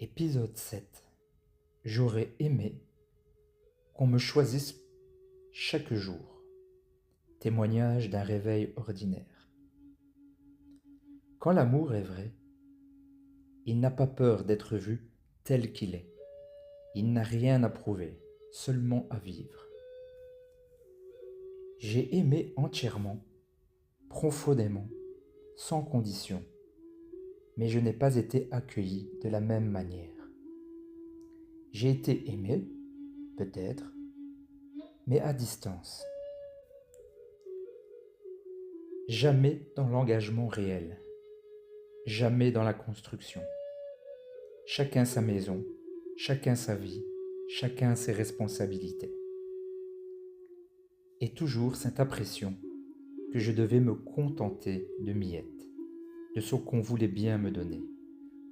Épisode 7. J'aurais aimé qu'on me choisisse chaque jour. Témoignage d'un réveil ordinaire. Quand l'amour est vrai, il n'a pas peur d'être vu tel qu'il est. Il n'a rien à prouver, seulement à vivre. J'ai aimé entièrement, profondément, sans condition, mais je n'ai pas été accueilli de la même manière. J'ai été aimé, peut-être, mais à distance. Jamais dans l'engagement réel, jamais dans la construction. Chacun sa maison, chacun sa vie, chacun ses responsabilités. Et toujours cette impression que je devais me contenter de miettes, de ce qu'on voulait bien me donner,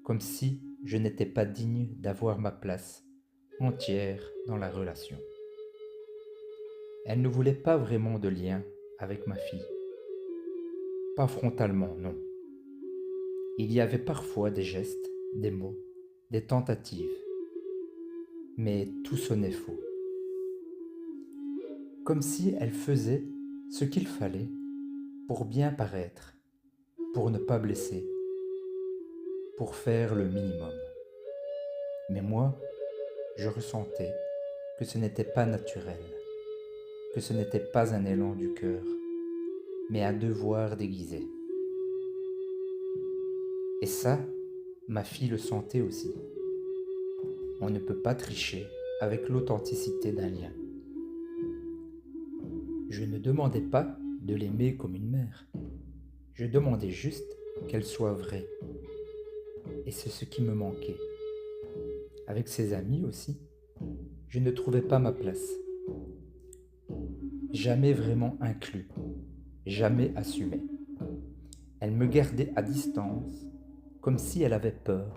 comme si je n'étais pas digne d'avoir ma place entière dans la relation. Elle ne voulait pas vraiment de lien avec ma fille. Pas frontalement, non. Il y avait parfois des gestes, des mots, des tentatives, mais tout sonnait faux. Comme si elle faisait ce qu'il fallait pour bien paraître, pour ne pas blesser, pour faire le minimum. Mais moi, je ressentais que ce n'était pas naturel, que ce n'était pas un élan du cœur, mais un devoir déguisé. Et ça, ma fille le sentait aussi. On ne peut pas tricher avec l'authenticité d'un lien. Je ne demandais pas de l'aimer comme une mère. Je demandais juste qu'elle soit vraie. Et c'est ce qui me manquait. Avec ses amis aussi, je ne trouvais pas ma place. Jamais vraiment inclus, jamais assumé. Elle me gardait à distance, comme si elle avait peur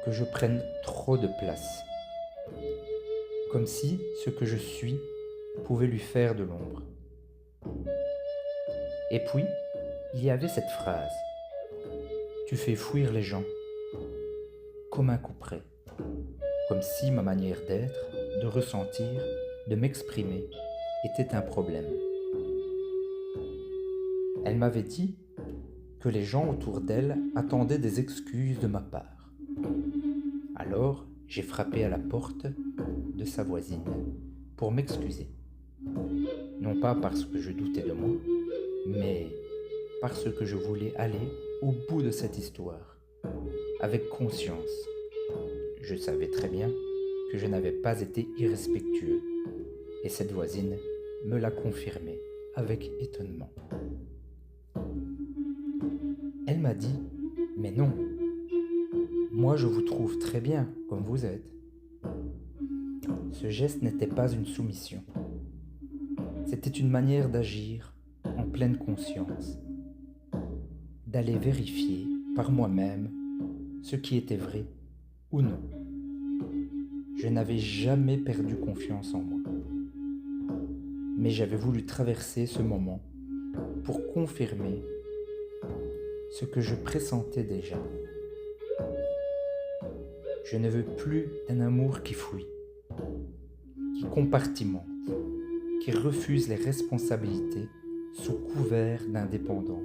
que je prenne trop de place. Comme si ce que je suis pouvait lui faire de l'ombre. Et puis, il y avait cette phrase. Tu fais fuir les gens, comme un couperet. Comme si ma manière d'être, de ressentir, de m'exprimer était un problème. Elle m'avait dit que les gens autour d'elle attendaient des excuses de ma part. Alors, j'ai frappé à la porte de sa voisine pour m'excuser. Non pas parce que je doutais de moi, mais parce que je voulais aller au bout de cette histoire, avec conscience. Je savais très bien que je n'avais pas été irrespectueux, et cette voisine me l'a confirmé avec étonnement. Elle m'a dit « Mais non, moi je vous trouve très bien comme vous êtes. » Ce geste n'était pas une soumission. C'était une manière d'agir en pleine conscience, d'aller vérifier par moi-même ce qui était vrai ou non. Je n'avais jamais perdu confiance en moi, mais j'avais voulu traverser ce moment pour confirmer ce que je pressentais déjà. Je ne veux plus d'un amour qui fuit, qui compartimente, qui refuse les responsabilités sous couvert d'indépendance.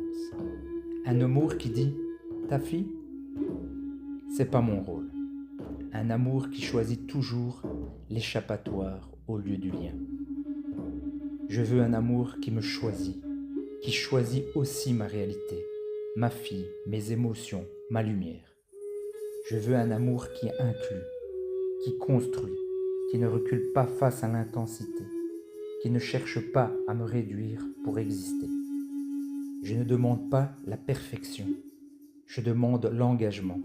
Un amour qui dit « ta fille, c'est pas mon rôle ». Un amour qui choisit toujours l'échappatoire au lieu du lien. Je veux un amour qui me choisit, qui choisit aussi ma réalité, ma fille, mes émotions, ma lumière. Je veux un amour qui inclut, qui construit, qui ne recule pas face à l'intensité, qui ne cherche pas à me réduire pour exister. Je ne demande pas la perfection, je demande l'engagement,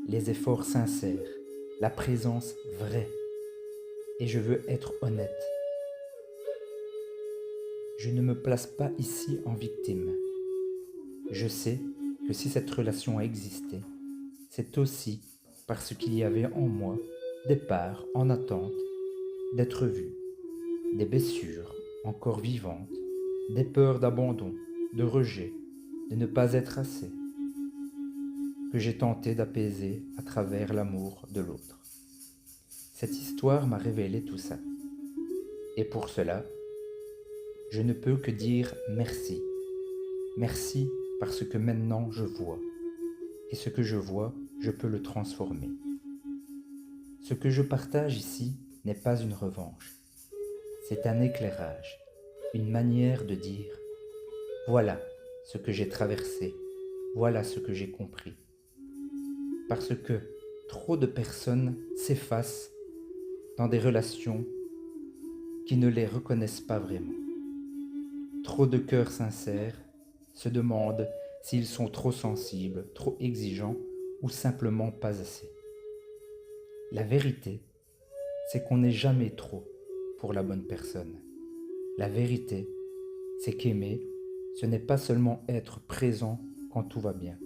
les efforts sincères, la présence vraie. Et je veux être honnête. Je ne me place pas ici en victime. Je sais que si cette relation a existé, c'est aussi parce qu'il y avait en moi des parts en attente d'être vues, des blessures encore vivantes, des peurs d'abandon, de rejet, de ne pas être assez. que j'ai tenté d'apaiser à travers l'amour de l'autre. Cette histoire m'a révélé tout ça. Et pour cela, je ne peux que dire merci. Merci parce que maintenant je vois. Et ce que je vois, je peux le transformer. Ce que je partage ici n'est pas une revanche. C'est un éclairage, une manière de dire « Voilà ce que j'ai traversé, voilà ce que j'ai compris. » Parce que trop de personnes s'effacent dans des relations qui ne les reconnaissent pas vraiment. Trop de cœurs sincères se demandent s'ils sont trop sensibles, trop exigeants ou simplement pas assez. La vérité, c'est qu'on n'est jamais trop pour la bonne personne. La vérité, c'est qu'aimer, ce n'est pas seulement être présent quand tout va bien.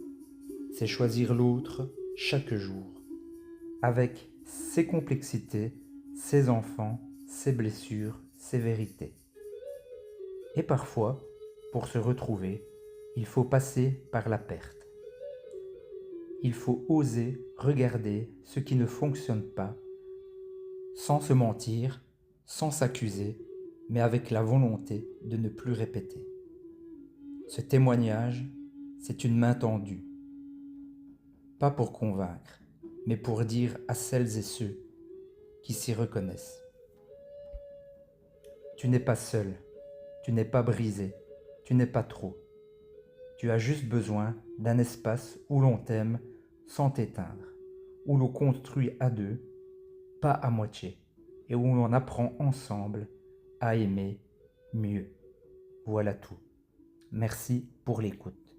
C'est choisir l'autre chaque jour, avec ses complexités, ses enfants, ses blessures, ses vérités. Et parfois, pour se retrouver, il faut passer par la perte. Il faut oser regarder ce qui ne fonctionne pas, sans se mentir, sans s'accuser, mais avec la volonté de ne plus répéter. Ce témoignage, c'est une main tendue, pas pour convaincre, mais pour dire à celles et ceux qui s'y reconnaissent. Tu n'es pas seul, tu n'es pas brisé, tu n'es pas trop. Tu as juste besoin d'un espace où l'on t'aime sans t'éteindre, où l'on construit à deux, pas à moitié, et où l'on apprend ensemble à aimer mieux. Voilà tout. Merci pour l'écoute.